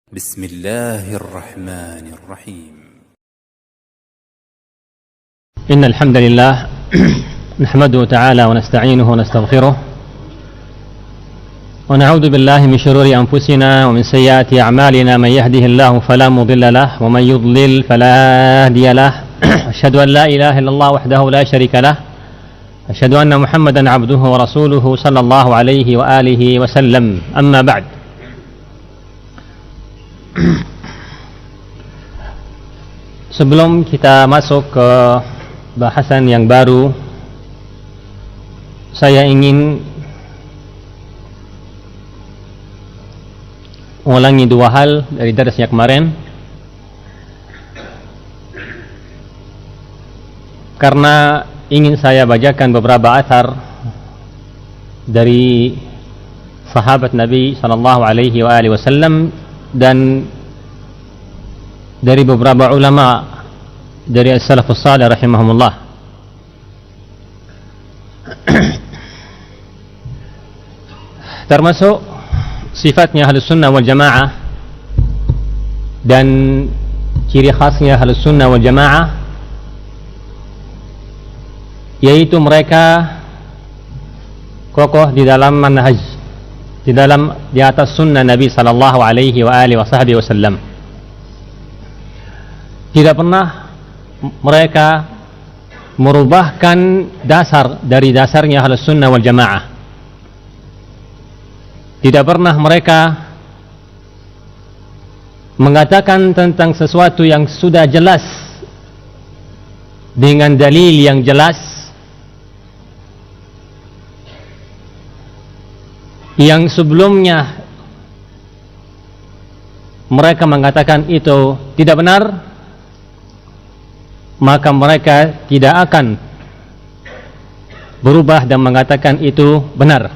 بسم الله الرحمن الرحيم. إن الحمد لله نحمده تعالى ونستعينه ونستغفره ونعوذ بالله من شرور أنفسنا ومن سيئات أعمالنا. من يهده الله فلا مضل له ومن يضلل فلا هادي له. أشهد أن لا إله إلا الله وحده لا شريك له. أشهد أن محمدا عبده ورسوله صلى الله عليه وآله وسلم. أما بعد. Sebelum kita masuk ke bahasan yang baru, saya ingin mengulangi dua hal dari darsnya kemarin, karena ingin saya bacakan beberapa athar dari sahabat Nabi sallallahu alaihi wasallam dan dari beberapa ulama dari as-salafus salih rahimahumullah. Termasuk sifatnya Ahlus Sunnah wal Jamaah dan ciri khasnya Ahlus Sunnah wal Jamaah, yaitu mereka kokoh di dalam manhaj, di atas sunnah Nabi sallallahu alaihi wasallam. Tidak pernah mereka merubahkan dasar dari dasarnya Ahlus Sunnah wal Jamaah. Tidak pernah mereka mengatakan tentang sesuatu yang sudah jelas dengan dalil yang jelas, yang sebelumnya mereka mengatakan itu tidak benar, maka mereka tidak akan berubah dan mengatakan itu benar.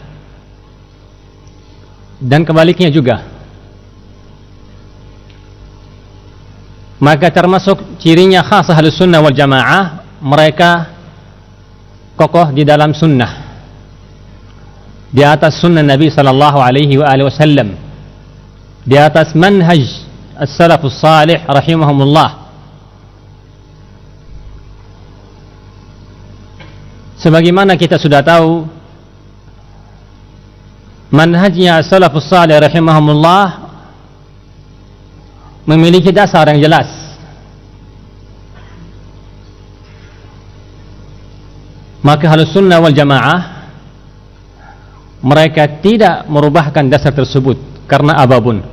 Dan kebaliknya juga. Maka termasuk cirinya khas Ahlus Sunnah wal Jamaah, mereka kokoh di dalam sunnah, di atas sunnah Nabi sallallahu alaihi wasallam, di atas manhaj as-salafus salih rahimahumullah. Sebagaimana kita sudah tahu, manhajnya as-salafus salih rahimahumullah memiliki dasar yang jelas. Maka Ahlus Sunnah wal Jamaah mereka tidak merubahkan dasar tersebut karena apapun.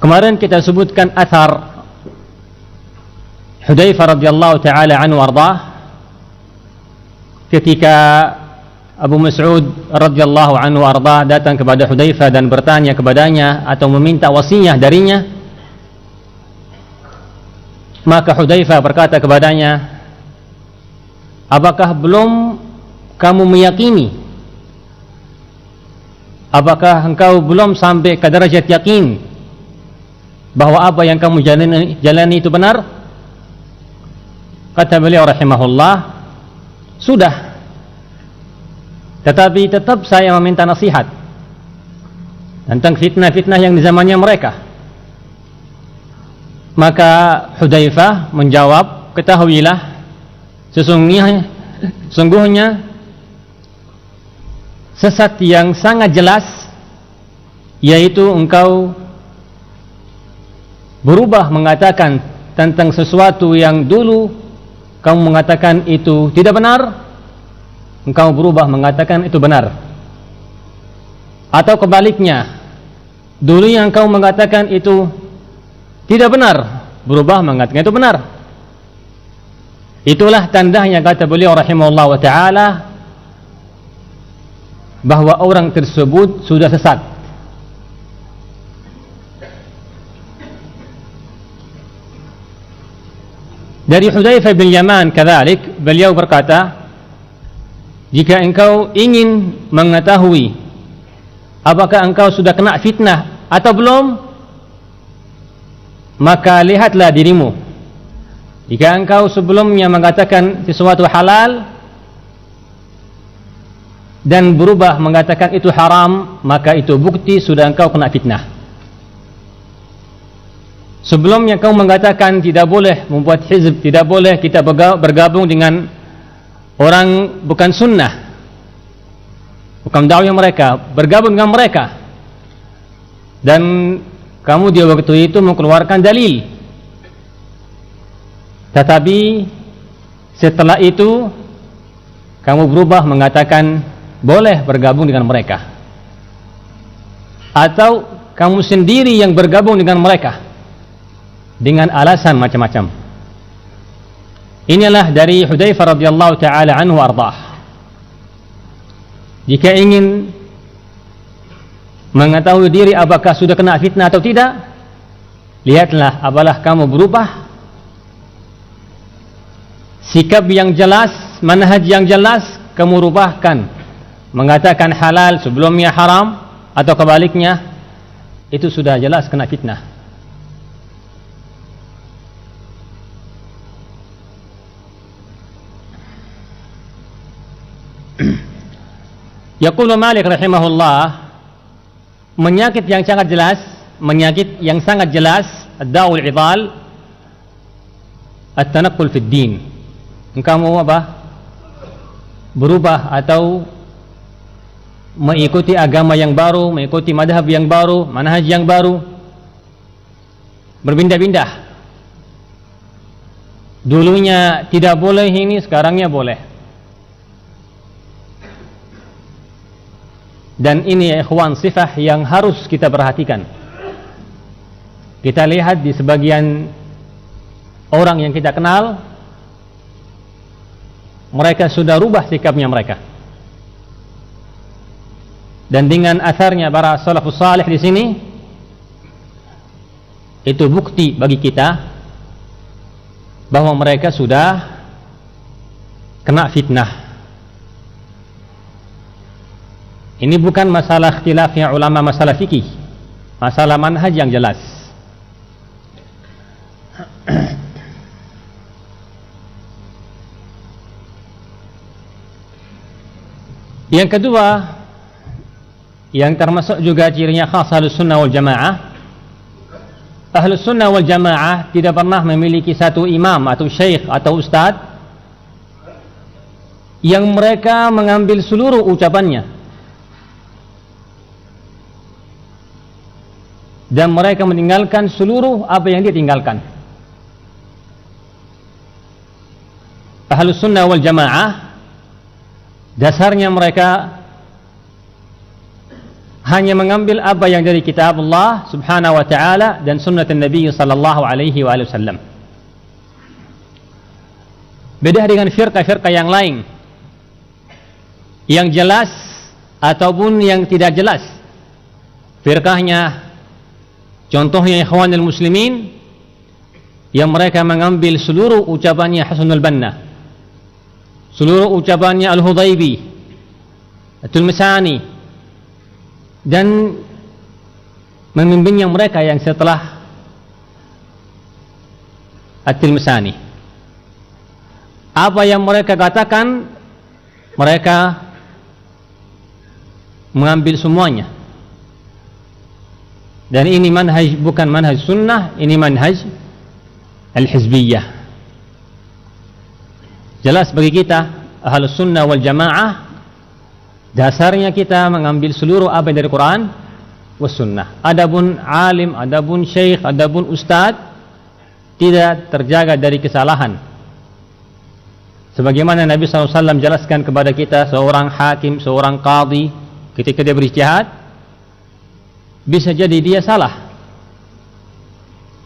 Kemarin kita sebutkan athar Hudzaifah radhiyallahu taala anhu warḍah, ketika Abu Mas'ud radhiyallahu anhu warḍah datang kepada Hudzaifah dan bertanya kepadanya atau meminta wasiat darinya, maka Hudzaifah berkata kepadanya, apakah belum kamu meyakini? Apakah engkau belum sampai ke derajat yakin bahwa apa yang kamu jalani itu benar? Kata beliau rahimahullah, sudah, tetapi tetap saya meminta nasihat tentang fitnah-fitnah yang di zamannya mereka. Maka Hudzaifah menjawab, ketahuilah, sesungguhnya sesat yang sangat jelas, yaitu engkau berubah mengatakan tentang sesuatu yang dulu kamu mengatakan itu tidak benar, engkau berubah mengatakan itu benar. Atau kebaliknya, dulu yang engkau mengatakan itu tidak benar, berubah mengatakan itu benar. Itulah tandanya, kata beliau rahimahullah wa ta'ala, bahwa orang tersebut sudah sesat. Dari Hudzaifah bin Yaman kadzalik, beliau berkata, jika engkau ingin mengetahui apakah engkau sudah kena fitnah atau belum, maka lihatlah dirimu. Jika engkau sebelumnya mengatakan sesuatu halal, dan berubah mengatakan itu haram, maka itu bukti sudah engkau kena fitnah. Sebelumnya kau mengatakan tidak boleh membuat hizb, tidak boleh kita bergabung dengan orang bukan sunnah, bukan dakwah mereka, bergabung dengan mereka, dan kamu di waktu itu mengeluarkan dalil. Tetapi setelah itu kamu berubah mengatakan boleh bergabung dengan mereka, atau kamu sendiri yang bergabung dengan mereka dengan alasan macam-macam. Inilah dari Hudzaifah radhiyallahu taala anhu ardhah. Jika ingin mengetahui diri apakah sudah kena fitnah atau tidak, lihatlah apabila kamu berubah sikap yang jelas, manhaj yang jelas kamu rubahkan, mengatakan halal sebelumnya haram, atau kebaliknya, itu sudah jelas kena fitnah. Yaqulu Malik rahimahullah, penyakit yang sangat jelas, ad-da'ul idal, at-tanaqqul fid din. Kamu apa? Berubah atau mengikuti agama yang baru, mengikuti madhab yang baru, manhaj yang baru, berpindah-pindah. Dulunya tidak boleh ini, sekarangnya boleh. Dan ini ya ikhwan, sifat yang harus kita perhatikan. Kita lihat di sebagian orang yang kita kenal, mereka sudah rubah sikapnya mereka. Dan dengan asarnya para salafus salih di sini, itu bukti bagi kita bahwa mereka sudah kena fitnah. Ini bukan masalah ikhtilafnya ulama masalah fikih, masalah manhaj yang jelas. Yang kedua, yang termasuk juga cirinya khas Ahlus Sunnah wal Jamaah, Ahlus Sunnah wal Jamaah tidak pernah memiliki satu imam atau syekh atau ustadz yang mereka mengambil seluruh ucapannya dan mereka meninggalkan seluruh apa yang dia tinggalkan. Ahlus Sunnah wal Jamaah dasarnya mereka hanya mengambil apa yang dari kitab Allah subhanahu wa ta'ala dan sunnah Nabi sallallahu alaihi wasallam. Beda dengan firqah-firqah yang lain yang jelas ataupun yang tidak jelas firqahnya. Contohnya ikhwanul muslimin yang mereka mengambil seluruh ucapannya Hasanul Banna, seluruh ucapannya Al-Hudaybi, At-Tulmasani, dan membimbingnya mereka yang setelah At-Tulmasani. Apa yang mereka katakan, mereka mengambil semuanya. Dan ini manhaj, bukan manhaj sunnah, ini manhaj al-hizbiyah. Jelas bagi kita Ahlus Sunnah wal Jamaah, dasarnya kita mengambil seluruh apa dari Quran was sunnah. Adapun alim, adapun syekh, adapun ustadz tidak terjaga dari kesalahan. Sebagaimana Nabi SAW jelaskan kepada kita, seorang hakim, seorang qadhi ketika dia berijtihad, bisa jadi dia salah,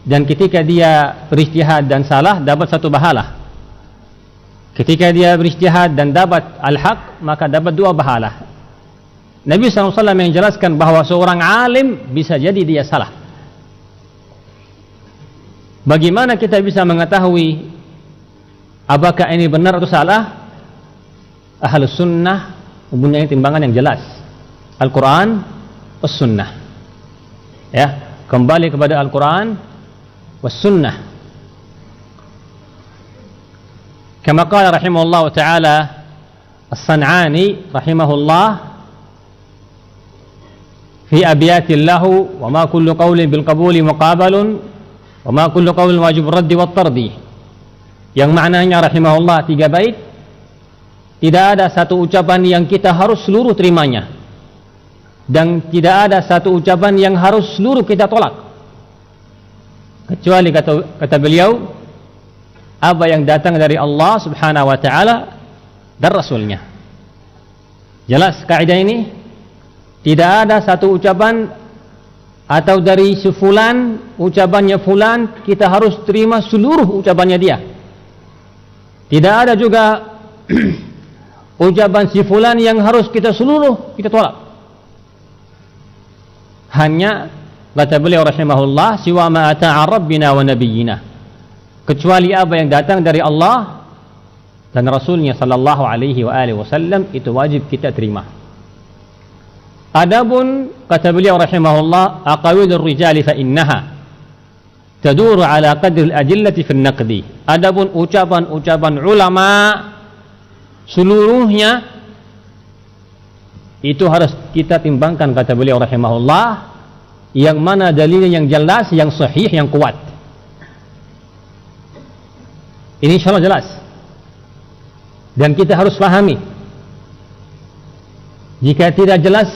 dan ketika dia berijtihad dan salah dapat satu pahala. Ketika dia berijtihad dan dapat al-haq, maka dapat dua pahala. Nabi SAW menjelaskan bahwa seorang alim bisa jadi dia salah. Bagaimana kita bisa mengetahui apakah ini benar atau salah? Ahlus Sunnah mempunyai timbangan yang jelas, Al-Quran was Sunnah. Ya, kembali kepada Al-Quran was Sunnah. Kama qala rahimahullah ta'ala As-San'ani rahimahullah fi abyatin lahu wa ma kullu qawlin bil qabuli muqabalun wa ma kullu qawlin wajib raddi wat tardi, yang maknanya rahimahullah 3 bait, tidak ada satu ucapan yang kita harus seluruh terimanya dan tidak ada satu ucapan yang harus seluruh kita tolak, kecuali kata beliau apa yang datang dari Allah subhanahu wa ta'ala dan Rasulnya. Jelas kaidah ini? Tidak ada satu ucapan atau dari sefulan, ucapannya fulan kita harus terima seluruh ucapannya dia. Tidak ada juga ucapan si fulan yang harus kita seluruh kita tolak. Hanya kata beliau rahimahullah, siwa ma ata'a rabbina wa nabiyyina, kecuali apa yang datang dari Allah dan Rasulnya sallallahu alaihi wa alihi wasallam, itu wajib kita terima. Adapun kata beliau rahimahullah, aqawilur rijali fa innaha taduru ala qadri al-adillati fi an-naqdi. Adapun ucapan-ucapan ulama seluruhnya itu harus kita timbangkan, kata beliau rahimahullah, yang mana dalilnya yang jelas, yang sahih, yang kuat. Ini insyaallah jelas. Dan kita harus pahami. Jika tidak jelas,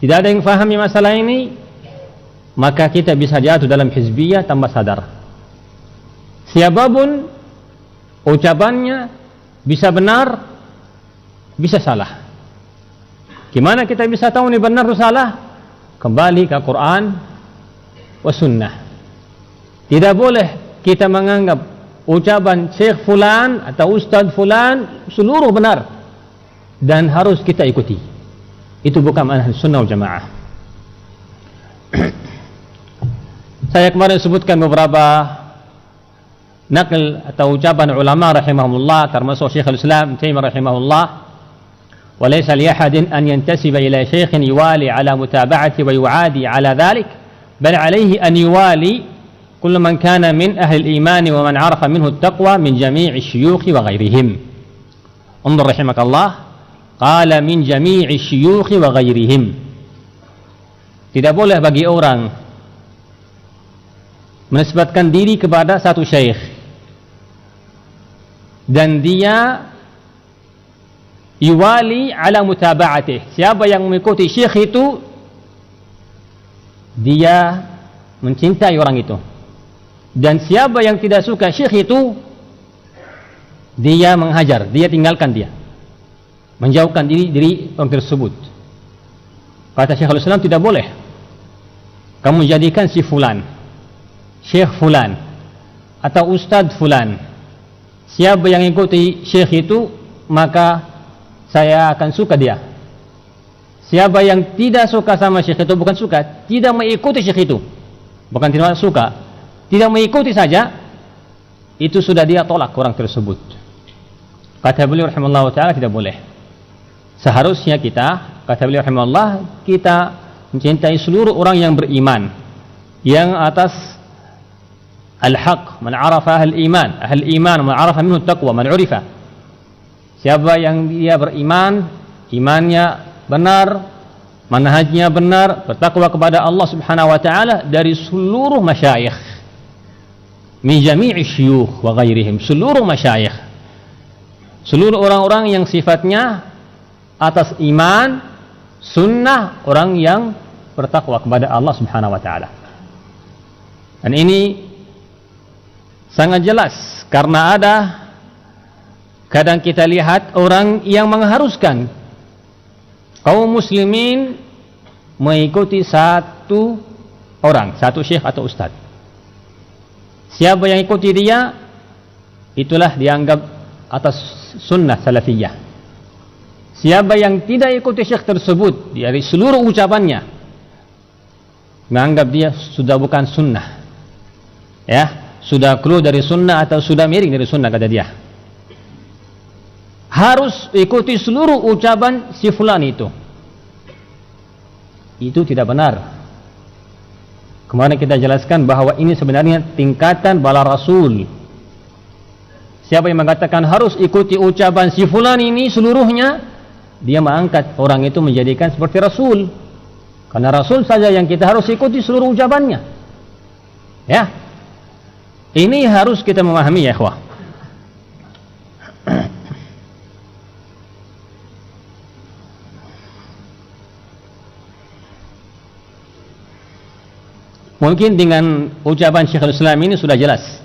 tidak ada yang pahami masalah ini, maka kita bisa jatuh dalam hizbiyah tanpa sadar. Siapapun ucapannya bisa benar, bisa salah. Gimana kita bisa tahu ini benar atau salah? Kembali ke Quran wa sunnah. Tidak boleh kita menganggap ucapan Syekh fulan atau Ustadz fulan seluruh benar dan harus kita ikuti. Itu bukan manhaj sunnah wal jamaah. Saya kemarin sebutkan beberapa nakal atau ucapan ulama rahimahumullah, termasuk Syekhul Islam Taimiyah rahimahullah, wa laysa li ahadin an yantasiba ila shaykhin yuwali ala mutaba'ati wa yu'adi ala dhalik, bal alayhi an yuwali kullu man kana min ahli al-iman wa man 'arafa minhu at-taqwa min jami'i asy-syuyukh wa ghairihim. Unzur rahimakallah, qala min jami'i asy-syuyukh wa ghairihim. Tidak boleh bagi orang menisbatkan diri kepada satu syekh dan dia yuwali ala mutaba'atih. Siapa yang mengikuti syekh itu, dia mencintai orang itu. Dan siapa yang tidak suka syekh itu, dia menghajar, dia tinggalkan dia, menjauhkan diri dari orang tersebut. Kata Syekhul Islam, tidak boleh kamu jadikan si fulan, syekh fulan atau ustadz fulan, siapa yang ikuti syekh itu maka saya akan suka dia. Siapa yang tidak suka sama syekh itu, bukan suka, tidak mengikuti syekh itu, bukan tidak suka, tidak mengikuti saja, itu sudah dia tolak orang tersebut. Kata beliau rahimahullah ta'ala, tidak boleh. Seharusnya kita, kata beliau rahimahullah, kita mencintai seluruh orang yang beriman, yang atas al-haq, man arafa ahal iman, man arafa minhu taqwa, man urifa. Siapa yang dia beriman, imannya benar, manhajnya benar, bertakwa kepada Allah subhanahu wa ta'ala, dari seluruh masyayikh, min jami'i syuyukh wa ghairihim, seluruh masyayikh, seluruh orang-orang yang sifatnya atas iman, sunnah, orang yang bertakwa kepada Allah subhanahu wa ta'ala. Dan ini sangat jelas, karena ada kadang kita lihat orang yang mengharuskan kaum muslimin mengikuti satu orang, satu syekh atau ustadz. Siapa yang ikuti dia, itulah dianggap atas sunnah salafiyah. Siapa yang tidak ikuti syekh tersebut dari seluruh ucapannya, menganggap dia sudah bukan sunnah, ya, sudah keluar dari sunnah atau sudah miring dari sunnah, kata dia. Harus ikuti seluruh ucapan si fulan itu. Itu tidak benar. Kemarin kita jelaskan bahwa ini sebenarnya tingkatan bala Rasul. Siapa yang mengatakan harus ikuti ucapan si fulan ini seluruhnya, dia mengangkat orang itu menjadikan seperti Rasul. Karena Rasul saja yang kita harus ikuti seluruh ucapannya. Ya. Ini harus kita memahami ya ikhwah. Mungkin dengan ucapan Syekhul Islam ini sudah jelas.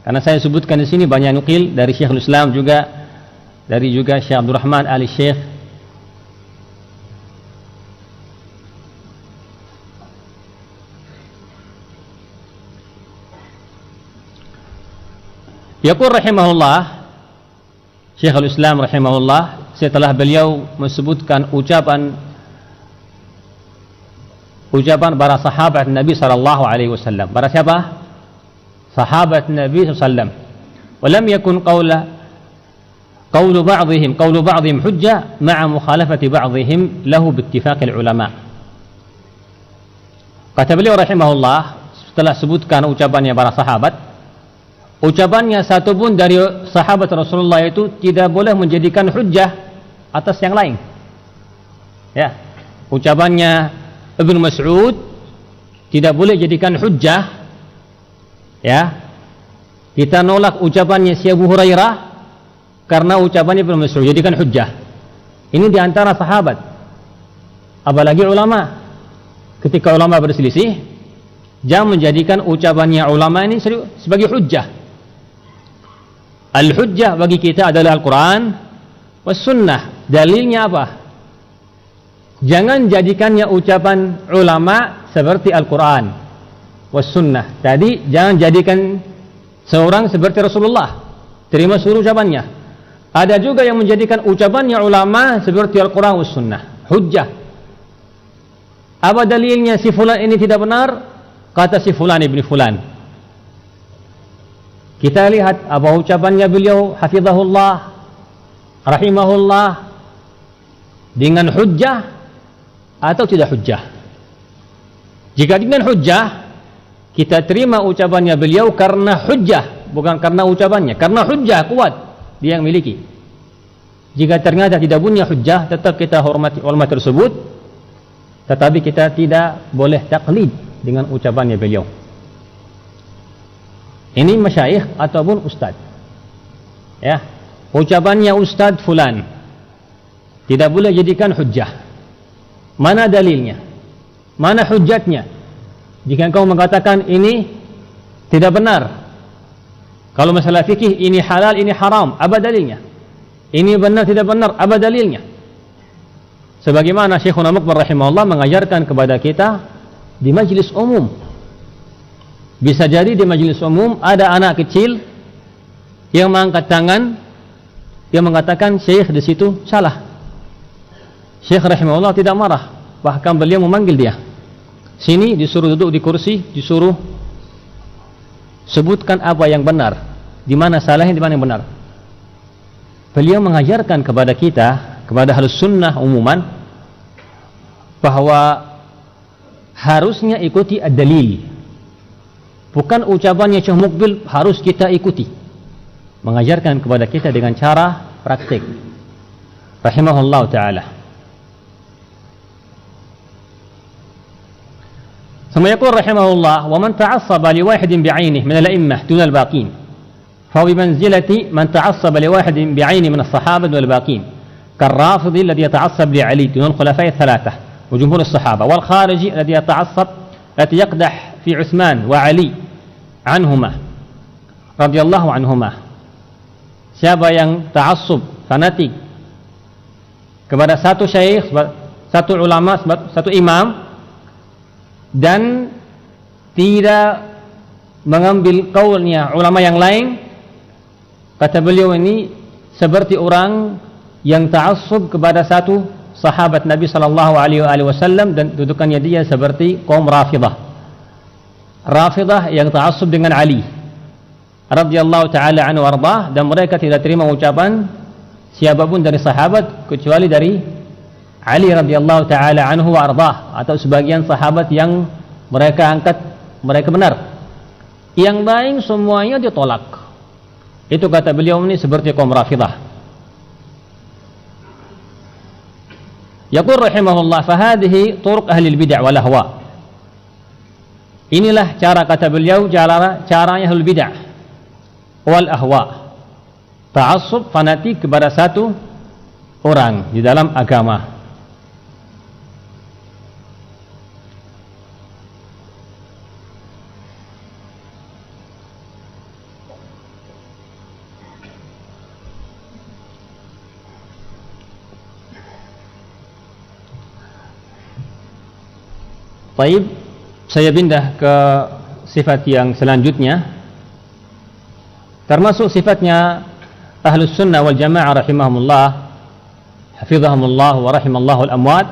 Karena saya sebutkan di sini banyak nukil dari Syekhul Islam juga, dari juga Syekh Abdul Rahman Ali Syekh. Yaqul rahimahullah, Syekhul Islam rahimahullah, setelah beliau menyebutkan ucapan para sahabat Nabi sallallahu alaihi wasallam. Para siapa? Sahabat Nabi sallallahu alaihi wasallam. Walam yakun qawlu ba'dihim hujja ma'a mukhalafati ba'dihim lahu biittifaqil ulama. Kata beliau rahimahullah, setelah sebutkan ucapannya para sahabat, ucapannya satu pun dari sahabat Rasulullah itu tidak boleh menjadikan hujjah atas yang lain. Ya, ucapannya Ibnu Mas'ud tidak boleh jadikan hujjah. Ya, kita nolak ucapannya si Abu Hurairah karena ucapannya Ibnu Mas'ud jadikan hujjah. Ini di antara sahabat. Apalagi ulama. Ketika ulama berselisih, jangan menjadikan ucapannya ulama ini sebagai hujjah. Al-hujjah bagi kita adalah Al-Quran was sunnah. Dalilnya apa? Jangan jadikannya ucapan ulama seperti Al-Quran was sunnah. Tadi jangan jadikan seorang seperti Rasulullah, terima seluruh ucapannya. Ada juga yang menjadikan ucapannya ulama seperti Al-Quran was sunnah, hujjah. Apa dalilnya si fulan ini tidak benar? Kata si fulan ibni fulan. Kita lihat apa ucapannya beliau, hafizahullah, rahimahullah, dengan hujjah atau tidak hujjah. Jika dengan hujjah, kita terima ucapannya beliau karena hujjah, bukan karena ucapannya. Karena hujjah kuat dia yang miliki. Jika ternyata tidak punya hujjah, tetap kita hormati ulama tersebut, tetapi kita tidak boleh taklid dengan ucapannya beliau. Ini masyayikh ataupun ustad. Ya, ucapannya ustad fulan tidak boleh jadikan hujjah. Mana dalilnya? Mana hujjatnya? Jika engkau mengatakan ini tidak benar, kalau masalah fikih ini halal, ini haram, apa dalilnya? Ini benar, tidak benar, apa dalilnya? Sebagaimana Syekhuna Muqbil rahimahullah mengajarkan kepada kita di majlis umum. Bisa jadi di majlis umum ada anak kecil yang mengangkat tangan, yang mengatakan syekh di situ salah. Syekh rahimahullah tidak marah, bahkan beliau memanggil dia. Sini, disuruh duduk di kursi, disuruh sebutkan apa yang benar, di mana salahnya, di mana yang benar. Beliau mengajarkan kepada kita, kepada ahlus sunnah umuman, bahwa harusnya ikuti ad-dalil. Bukan ucapannya Syekh Muqbil harus kita ikuti. Mengajarkan kepada kita dengan cara praktik. Rahimahullah ta'ala. ثم يقول رحمه الله: ومن تعصب لواحد بعينه من الأئمة دون الباقين فهو بمنزلة من تعصب لواحد بعينه من الصحابة دون الباقين، كالرافضي الذي يتعصب لعلي دون الخلفاء الثلاثة وجمهور الصحابة، والخارجي الذي يتعصب التي يقدح في عثمان وعلي عنهما رضي الله عنهما. Siapa yang ta'assub, fanatik kepada satu syekh, satu ulama, satu imam, dan tidak mengambil kaulnya ulama yang lain, kata beliau ini seperti orang yang ta'assub kepada satu sahabat Nabi sallallahu alaihi wasallam, dan dudukannya dia seperti kaum Rafidah. Rafidah yang ta'assub dengan Ali radhiyallahu taala anhu warḍah, dan mereka tidak terima ucapan siapapun dari sahabat kecuali dari Ali radhiyallahu taala anhu warḍah, atau sebagian sahabat yang mereka angkat, mereka benar. Yang lain semuanya ditolak. Itu kata beliau ini seperti kaum Rafidah. Yaqul rahimahullah, fahadihi turuq ahli al-bid'ah wal ahwa. Inilah cara, kata beliau, caranya ahli bid'ah wal ahwa. Ta'assub, fanatik kepada satu orang di dalam agama. Baik, saya pindah ke sifat yang selanjutnya. Termasuk sifatnya Ahlus Sunnah wal Jamaah rahimahumullah, hafizahumullah wa rahimallahu al-amwat,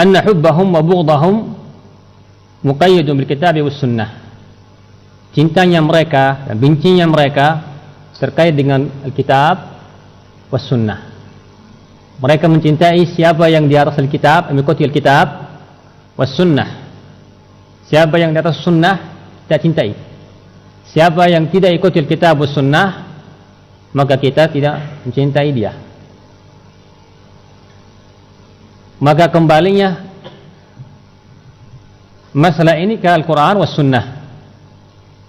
anna hubbahum wa bughdahum muqayyadun bil kitab was sunnah. Cintanya mereka dan bencinya mereka terkait dengan Alkitab was sunnah. Mereka mencintai siapa yang di atas Alkitab, mengikuti Alkitab was sunnah. Siapa yang di atas sunnah kita cintai. Siapa yang tidak ikuti Alkitab was sunnah, maka kita tidak mencintai dia. Maka kembalinya masalah ini ke Al-Quran was sunnah.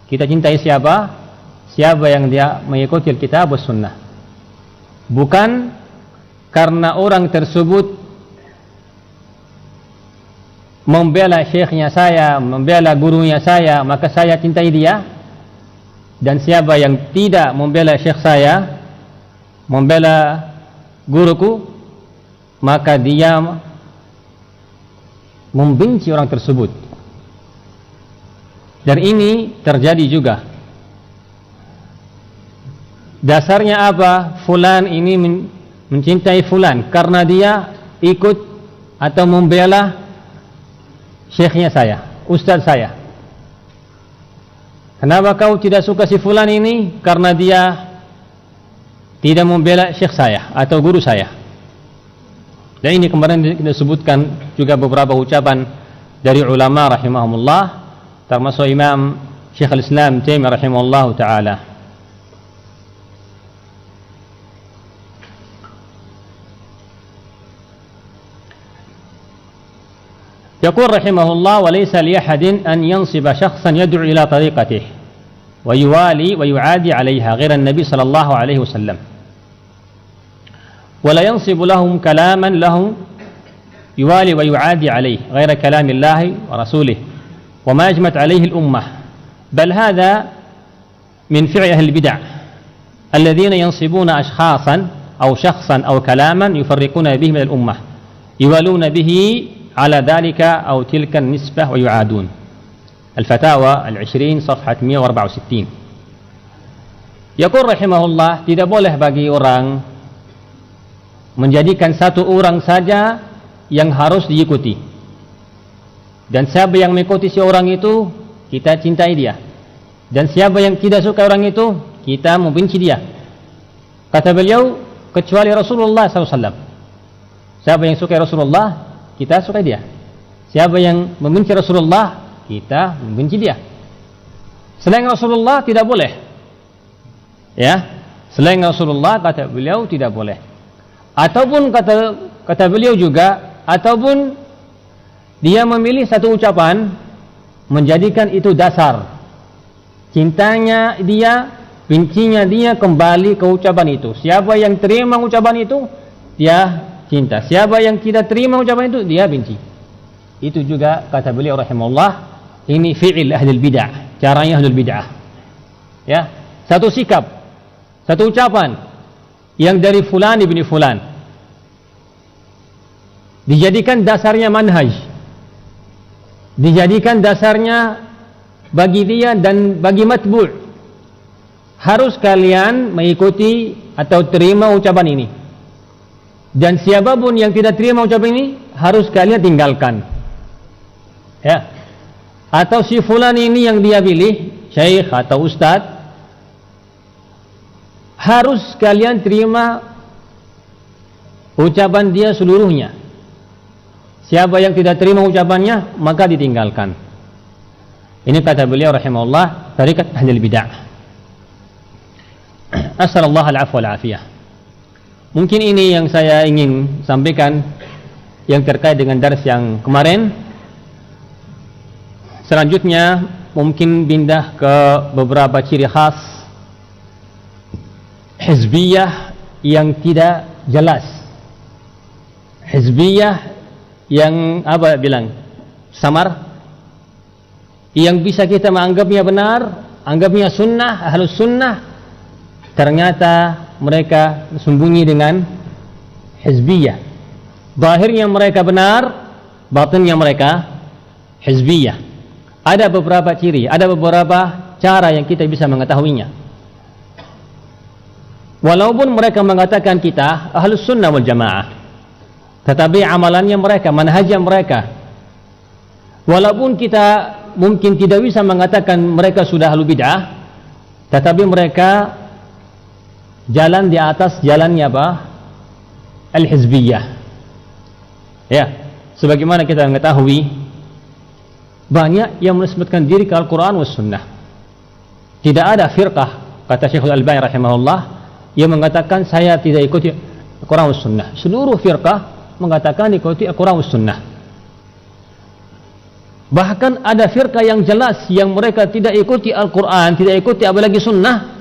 Kita cintai siapa? Siapa yang dia mengikuti Alkitab was sunnah. Bukan karena orang tersebut membela syekhnya saya, membela gurunya saya, maka saya cintai dia. Dan siapa yang tidak membela syekh saya, membela guruku, maka dia membenci orang tersebut. Dan ini terjadi juga. Dasarnya apa? Fulan ini mencintai fulan karena dia ikut atau membela syekhnya saya, ustaz saya. Kenapa kau tidak suka si fulan ini? Karena dia tidak membela syekh saya atau guru saya. Dan ini kemarin disebutkan juga beberapa ucapan dari ulama rahimahumullah, termasuk Imam Syekh al-Islam Taimiyah rahimahullah ta'ala. يقول رحمه الله وليس لأحد أن ينصب شخصا يدعو إلى طريقته ويوالي ويعادي عليها غير النبي صلى الله عليه وسلم ولا ينصب لهم كلاما لهم يوالي ويعادي عليه غير كلام الله ورسوله وما أجمت عليه الأمة بل هذا من فعل أهل البدع الذين ينصبون أشخاصا أو شخصا أو كلاما يفرقون به من الأمة يوالون به على ذلك أو تلك النسبة ويعادون. الفتاوى 20 صفحة 164. Yaqul rahimahullah, tidak boleh bagi orang menjadikan satu orang saja yang harus diikuti. Dan siapa yang mengikuti si orang itu, kita cintai dia. Dan siapa yang tidak suka orang itu, kita membenci dia. Kata beliau, kecuali Rasulullah SAW. Siapa yang suka Rasulullah, kita suka dia. Siapa yang membenci Rasulullah, kita membenci dia. Selain Rasulullah tidak boleh. Ya, selain Rasulullah kata beliau tidak boleh. Ataupun kata beliau juga, ataupun dia memilih satu ucapan menjadikan itu dasar. Cintanya dia, bencinya dia kembali ke ucapan itu. Siapa yang terima ucapan itu, dia cinta. Siapa yang tidak terima ucapan itu, dia benci. Itu juga kata beliau rahimahullah, ini fi'il ahlul bid'ah, caranya ahlul bid'ah. Ya, satu sikap, satu ucapan yang dari fulan ibni fulan dijadikan dasarnya manhaj, dijadikan dasarnya bagi dia dan bagi matbu'. Harus kalian mengikuti atau terima ucapan ini. Dan siapapun yang tidak terima ucapan ini harus kalian tinggalkan. Ya. Atau si fulan ini yang dia pilih, syekh atau ustaz, harus kalian terima ucapan dia seluruhnya. Siapa yang tidak terima ucapannya, maka ditinggalkan. Ini kata beliau rahimahullah, tarikat ahlul bid'ah. Asallallahu al-afwa wal-afiyah. Mungkin ini yang saya ingin sampaikan yang terkait dengan dars yang kemarin. Selanjutnya mungkin pindah ke beberapa ciri khas hizbiyah yang tidak jelas. Hizbiyah yang samar, yang bisa kita menganggapnya benar, anggapnya sunnah, ahlus sunnah, ternyata mereka sembunyi dengan hizbiyah. Zahirnya mereka benar, batinnya mereka hizbiyah. Ada beberapa ciri, ada beberapa cara yang kita bisa mengetahuinya. Walaupun mereka mengatakan kita ahlus sunnah wal jamaah, tetapi amalannya mereka, manhajnya mereka, walaupun kita mungkin tidak bisa mengatakan mereka sudah ahlu bid'ah, tetapi mereka jalan di atas jalannya apa? Al-hizbiyah. Ya, sebagaimana kita mengetahui banyak yang menisbatkan diri ke Al-Quran was sunnah. Tidak ada firqah, kata Syekhul Albani rahimahullah, yang mengatakan saya tidak ikuti Al-Quran was sunnah. Seluruh firqah mengatakan ikuti Al-Quran was sunnah. Bahkan ada firqah yang jelas yang mereka tidak ikuti Al-Quran, tidak ikuti apalagi sunnah,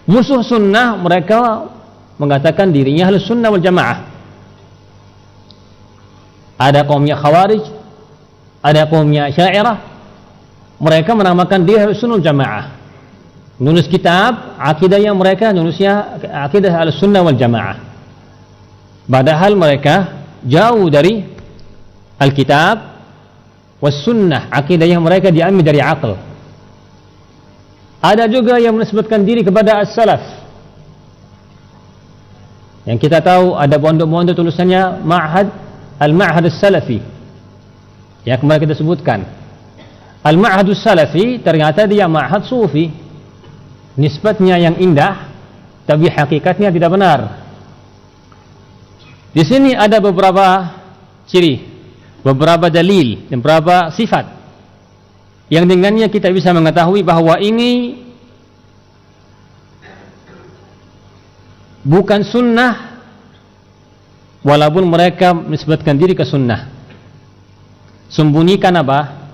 musuh sunnah, mereka mengatakan dirinya ahlus sunnah wal jamaah. Ada kaumnya Khawarij, ada kaumnya Syairah, mereka menamakan dia ahlus sunnah wal jamaah. Nulis kitab akidahnya mereka, nulisnya akidah ahlus sunnah wal jamaah, padahal mereka jauh dari Alkitab was sunnah. Akidahnya mereka diambil dari akal. Ada juga yang menisbatkan diri kepada as-salaf, yang kita tahu ada pondok-pondok tulisannya Al-Ma'had as-Salafi yang kemarin kita sebutkan. Al-Ma'had as-Salafi ternyata dia ma'had sufi, nisbatnya yang indah tapi hakikatnya tidak benar. Di sini ada beberapa ciri, beberapa dalil, dan beberapa sifat yang dengannya kita bisa mengetahui bahwa ini bukan sunnah, walaupun mereka menisbatkan diri ke sunnah. Sembunyikan apa?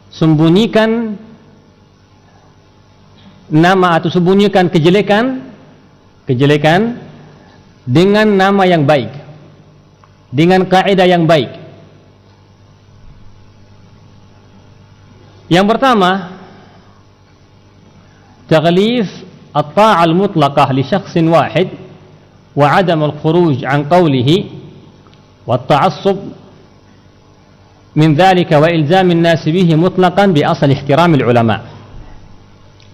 Sembunyikan nama atau sembunyikan kejelekan dengan nama yang baik, dengan kaidah yang baik. Yang pertama, taghlif at-ta'ah al-mutlaqah li syakhsin wahid wa 'adam al-khuruj 'an qawlihi wa at-ta'assub min dhalika wa ilzam an-nas bihi mutlaqan bi asl ihtiram al-ulama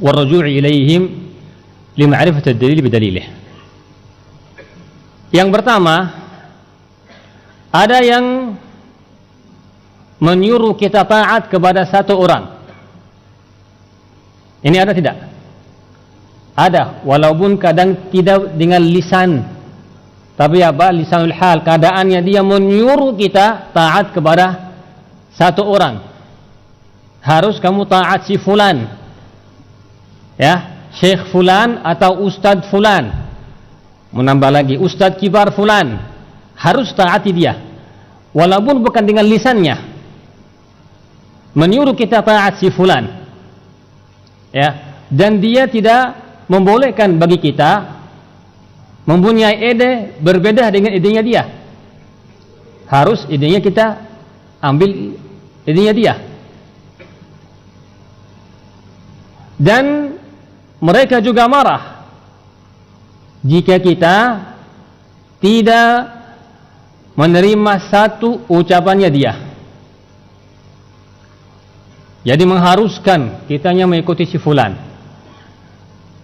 wa ar-ruju' ilayhim li ma'rifati ad-dalil bi dalilih. Yang pertama, ada yang menyuruh kita taat kepada satu orang. Ini ada tidak? Ada, walaupun kadang tidak dengan lisan, tapi apa? Lisanul hal, keadaannya dia menyuruh kita taat kepada satu orang. Harus kamu taat si fulan, ya, Syekh fulan atau Ustadz fulan. Menambah lagi Ustadz kibar fulan, harus taati dia, walaupun bukan dengan lisannya. Menyuruh kita taat si fulan, ya, dan dia tidak membolehkan bagi kita mempunyai ide berbeda dengan idenya dia. Harus idenya kita ambil idenya dia. Dan mereka juga marah jika kita tidak menerima satu ucapannya dia. Jadi mengharuskan kitanya mengikuti si fulan,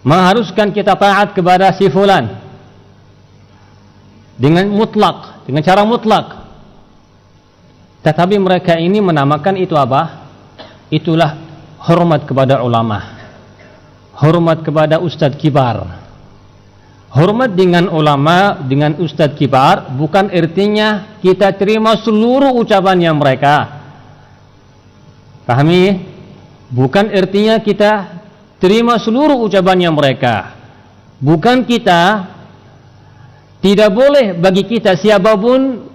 mengharuskan kita taat kepada si fulan dengan mutlak, dengan cara mutlak. Tetapi mereka ini menamakan itu apa? Itulah hormat kepada ulama, hormat kepada ustadz kibar. Hormat dengan ulama, dengan ustadz kibar bukan artinya kita terima seluruh ucapannya mereka. Pahami? Bukan artinya kita terima seluruh ucapannya mereka. Bukan kita, tidak boleh bagi kita siapapun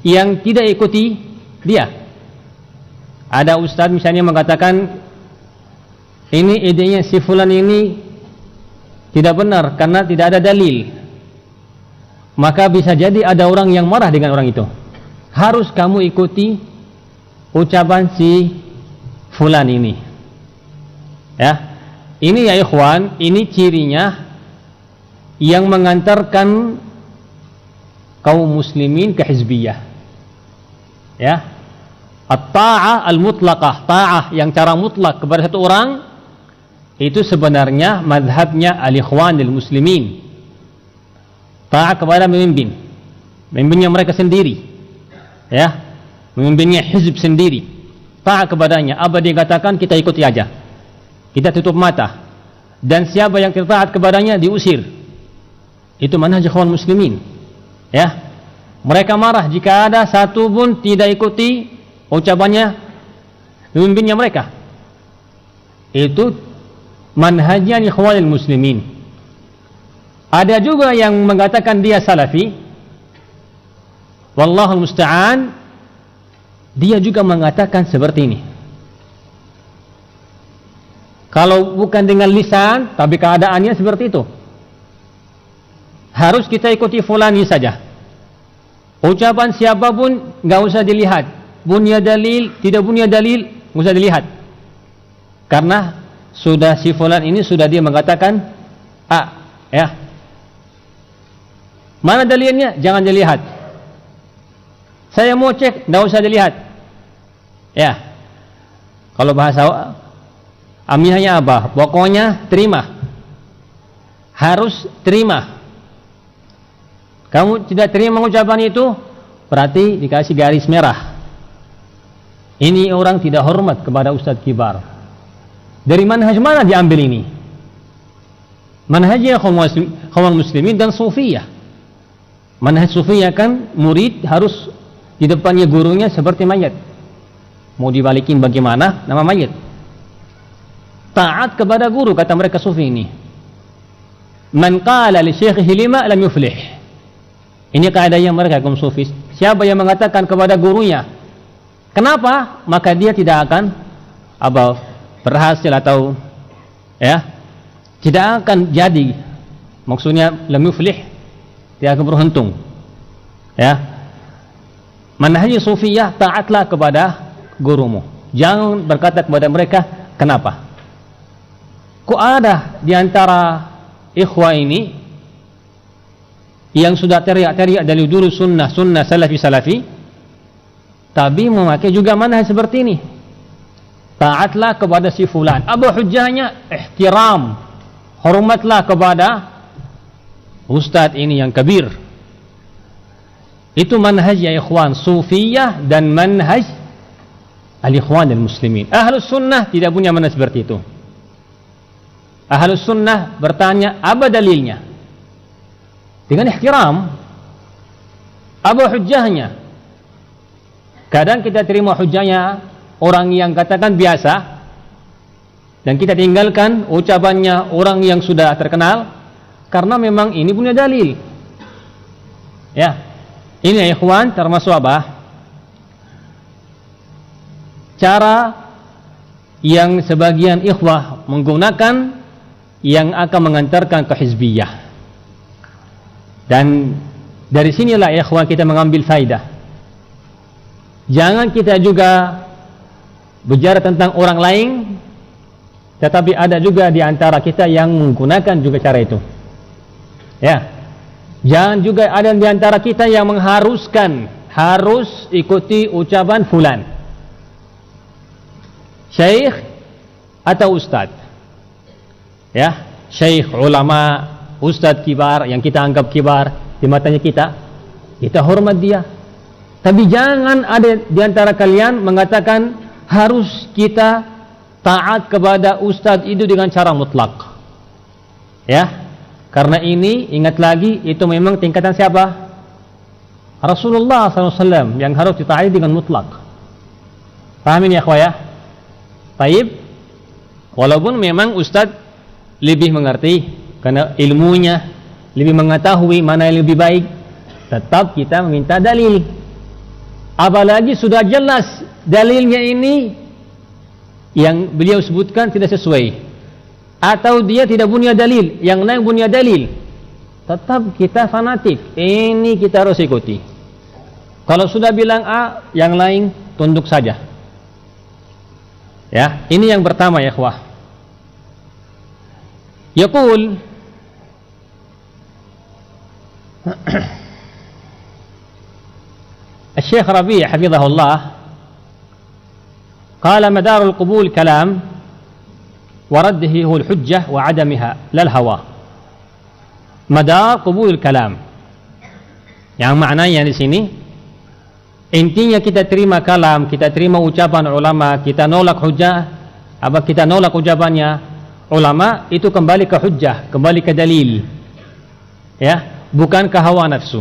yang tidak ikuti dia. Ada ustaz misalnya mengatakan ini idenya si fulan ini tidak benar karena tidak ada dalil, maka bisa jadi ada orang yang marah dengan orang itu. Harus kamu ikuti ucapan si fulan ini. Ya, ini ya ikhwan, ini cirinya yang mengantarkan kaum muslimin ke hizbiyah. Ya, at-ta'ah al-mutlaqah, ta'ah yang cara mutlak kepada satu orang, itu sebenarnya madhabnya al-ikhwanil muslimin. Ta'ah kepada pemimpinnya mereka sendiri. Ya, pemimpinnya hizb sendiri. Ta'ah kepadanya, apa dia katakan kita ikuti aja. Kita tutup mata. Dan siapa yang tidak taat kepadanya diusir. Itu manhaj ikhwan muslimin. Ya, mereka marah jika ada satu pun tidak ikuti ucapannya pemimpinnya mereka. Itu manhajnya ikhwanil muslimin. Ada juga yang mengatakan dia salafi, wallahul musta'an, dia juga mengatakan seperti ini. Kalau bukan dengan lisan, tapi keadaannya seperti itu. Harus kita ikuti fulani saja. Ucapan siapapun nggak usah dilihat. Punya dalil, tidak punya dalil, nggak usah dilihat. Karena sudah si fulan ini sudah dia mengatakan A, ya. Mana dalilnya? Jangan dilihat. Saya mau cek, nggak usah dilihat. Ya. Kalau bahasa amiyahnya apa? Pokoknya terima. Harus terima. Kamu tidak terima ucapan itu, berarti dikasih garis merah. Ini orang tidak hormat kepada ustadz kibar. Dari manhaj mana diambil ini? Manhajnya kaum muslimin dan sufiyah. Manhaj sufiyah kan murid harus di depannya gurunya seperti mayat. Mau dibalikin bagaimana? Nama mayat. Taat kepada guru, kata mereka sufi ini. Man qala li syekhihi lima lam yuflih. Ini kaidahnya mereka kaum sufis. Siapa yang mengatakan kepada gurunya kenapa, maka dia tidak akan berhasil atau ya tidak akan jadi. Maksudnya lam yuflih, tidak akan beruntung. Ya, manhaj sufiyah, taatlah kepada gurumu. Jangan berkata kepada mereka kenapa. Kok ada di antara ikhwah ini yang sudah teriak-teriak dari dulu sunnah salafi, tapi memakai juga manhaj seperti ini. Taatlah kepada si fulan. Apa hujahnya? Ihtiram. Hormatlah kepada ustadz ini yang kabir. Itu manhaj ya ikhwan sufiyah dan manhaj al-ikhwan al-muslimin. Ahlus sunnah tidak punya manhaj seperti itu. Ahlus sunnah bertanya apa dalilnya? Dengan ihtiram. Apa hujahnya? Kadang kita terima hujahnya orang yang katakan biasa, dan kita tinggalkan ucapannya orang yang sudah terkenal karena memang ini punya dalil. Ya, ini ya ikhwan termasuk apa? Cara yang sebagian ikhwah menggunakan yang akan mengantarkan ke hizbiyah. Dan dari sinilah ikhwan kita mengambil faidah. Jangan kita juga bicara tentang orang lain, tetapi ada juga di antara kita yang menggunakan juga cara itu. Ya. Jangan juga ada di antara kita yang mengharuskan harus ikuti ucapan fulan, syekh atau ustadz. Ya, syekh, ulama, ustadz kibar yang kita anggap kibar di matanya kita hormat dia. Tapi jangan ada di antara kalian mengatakan harus kita taat kepada ustadz itu dengan cara mutlak. Ya, karena ini ingat lagi itu memang tingkatan siapa? Rasulullah SAW yang harus ditaati dengan mutlak. Pahamin ya akhwah ya? Taib, walaupun memang ustadz lebih mengerti, karena ilmunya lebih mengetahui mana yang lebih baik, tetap kita meminta dalil. Apalagi sudah jelas dalilnya ini yang beliau sebutkan tidak sesuai, atau dia tidak punya dalil, yang lain punya dalil, tetap kita fanatik, ini kita harus ikuti. Kalau sudah bilang A, yang lain tunduk saja. Ya, ini yang pertama ya ikhwah. Yaqul Syekh Rabi' hafizahullah قال مدار القبول كلام ورده هو الحجة وعدمها لا الهوى. Madar qabul kalam, yang maknanya di sini intinya kita terima kalam, kita terima ucapan ulama, kita nolak hujjah, apa kita nolak ucapannya ulama, itu kembali ke hujjah, kembali ke dalil, ya, bukan ke hawa nafsu.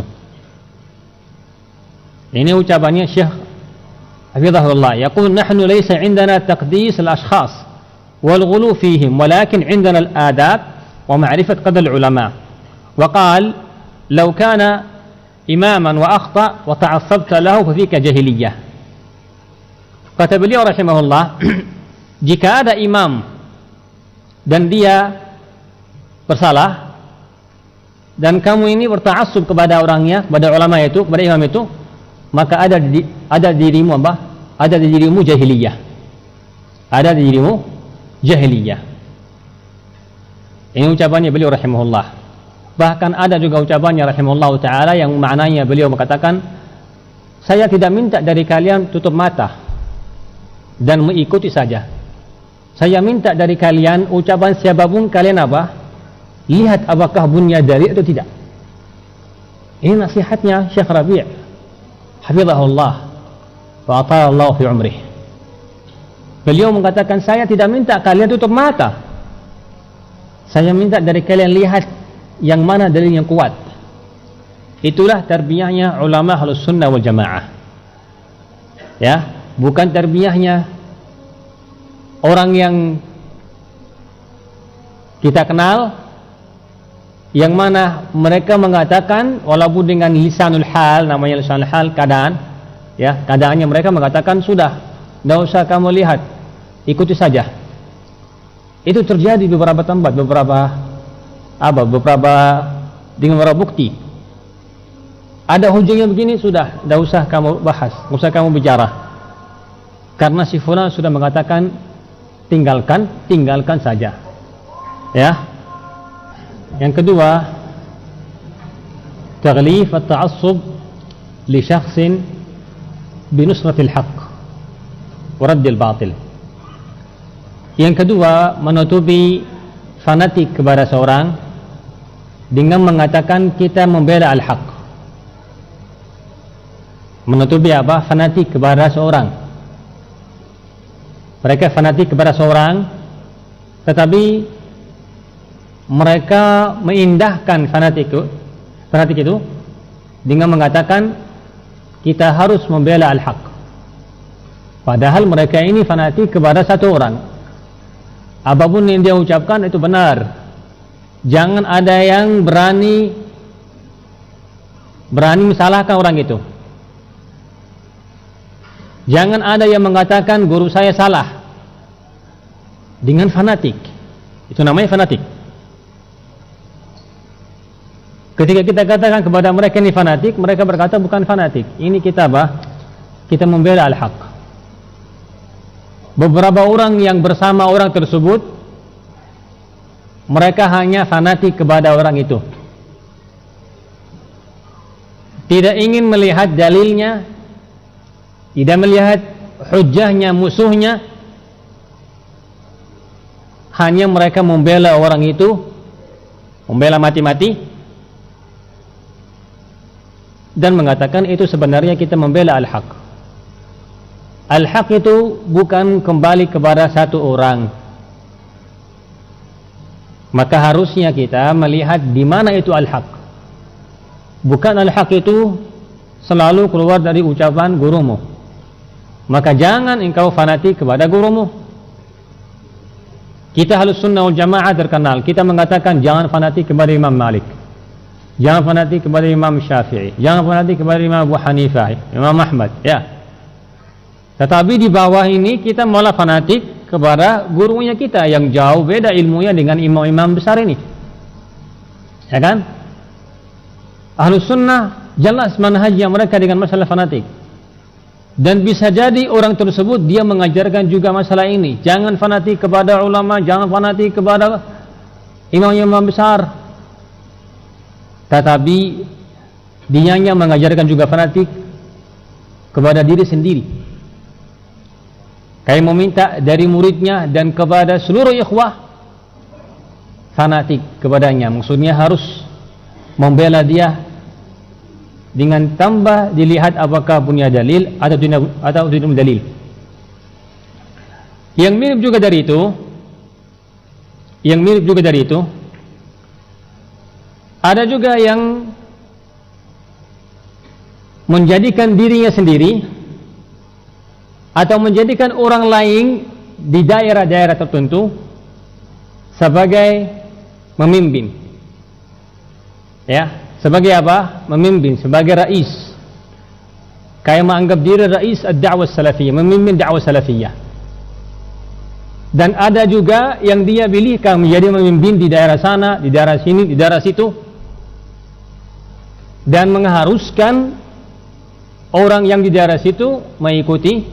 Ini ucapannya Syekh hafizahullah, yaqul nahnu laysa indana taqdis al-ashkhas wal ghulu fihim walakin indana al-adab wa ma'rifat qadar al-ulama. وقال لو كان إماما وأخطأ وتعصبت له ففيك جاهلية. Kata beliau rahimahullah, jika ada imam dan dia bersalah dan kamu ini berta'assub kepada orangnya, kepada ulama itu, kepada imam itu, maka ada dirimu apa? Ada di dirimu jahiliyah. Ada di dirimu jahiliyah. Ini ucapannya beliau rahimahullah. Bahkan ada juga ucapannya rahimahullah ta'ala yang maknanya beliau mengatakan, saya tidak minta dari kalian tutup mata dan mengikuti saja. Saya minta dari kalian ucapan siapapun kalian apa? Lihat apakah bunyinya dari atau tidak. Ini nasihatnya Syekh Rabi' hafizahullah wa ata'allahu fi umrih. Beliau mengatakan, saya tidak minta kalian tutup mata. Saya minta dari kalian lihat yang mana dalil yang kuat. Itulah tarbiyahnya ulama Ahlus Sunnah wal Jamaah. Ya, bukan tarbiyahnya orang yang kita kenal, yang mana mereka mengatakan walaupun dengan lisanul hal, namanya lisanul hal, keadaan, ya, keadaannya mereka mengatakan sudah, tidak usah kamu lihat, ikuti saja. Itu terjadi di beberapa tempat, beberapa dengan beberapa bukti. Ada hujahnya begini, sudah, tidak usah kamu bahas, tidak usah kamu bicara, karena si fulan sudah mengatakan tinggalkan saja. Ya. Yang kedua, taghlif at-ta'assub li syakhsin bi nusratil haqq wa raddil batil. Yang kedua, menutupi fanatik kepada seorang dengan mengatakan kita membela al-haq. Menutupi apa? Fanatik kepada seorang. Mereka fanatik kepada seorang, tetapi mereka mengindahkan fanatik itu dengan mengatakan kita harus membela al-haq. Padahal mereka ini fanatik kepada satu orang. Apapun yang dia ucapkan itu benar. Jangan ada yang berani menyalahkan orang itu. Jangan ada yang mengatakan guru saya salah dengan fanatik. Itu namanya fanatik. Ketika kita katakan kepada mereka ini fanatik, mereka berkata bukan fanatik. Ini kita apa? Kita membela al-haq. Beberapa orang yang bersama orang tersebut, mereka hanya fanatik kepada orang itu, tidak ingin melihat dalilnya, tidak melihat hujahnya, musuhnya. Hanya mereka membela orang itu, membela mati-mati, dan mengatakan itu sebenarnya kita membela al-haq. Al-haq itu bukan kembali kepada satu orang. Maka harusnya kita melihat di mana itu al-haq. Bukan al-haq itu selalu keluar dari ucapan gurumu. Maka jangan engkau fanatik kepada gurumu. Kita Ahlus Sunnah wal Jamaah terkenal, kita mengatakan jangan fanatik kepada Imam Malik, jangan fanatik kepada Imam Syafi'i, jangan fanatik kepada Imam Abu Hanifah, Imam Ahmad, ya. Tetapi di bawah ini kita malah fanatik kepada gurunya kita yang jauh beda ilmunya dengan imam-imam besar ini, ya kan? Ahlus Sunnah jelas manhajnya mereka dengan masalah fanatik. Dan bisa jadi orang tersebut dia mengajarkan juga masalah ini. Jangan fanatik kepada ulama, jangan fanatik kepada imam-imam besar. Tetapi dianya mengajarkan juga fanatik kepada diri sendiri. Kayak meminta dari muridnya dan kepada seluruh ikhwah fanatik kepadanya. Maksudnya harus membela dia dengan tambah dilihat apakah punya dalil atau tidak dalil. Yang mirip juga dari itu, ada juga yang menjadikan dirinya sendiri atau menjadikan orang lain di daerah-daerah tertentu sebagai memimpin, ya. Sebagai apa? Memimpin, sebagai rais. Kayak menganggap diri rais ad-da'wah salafiyah, memimpin dakwah salafiyah. Dan ada juga yang dia pilihkan menjadi memimpin di daerah sana, di daerah sini, di daerah situ, dan mengharuskan orang yang di daerah situ mengikuti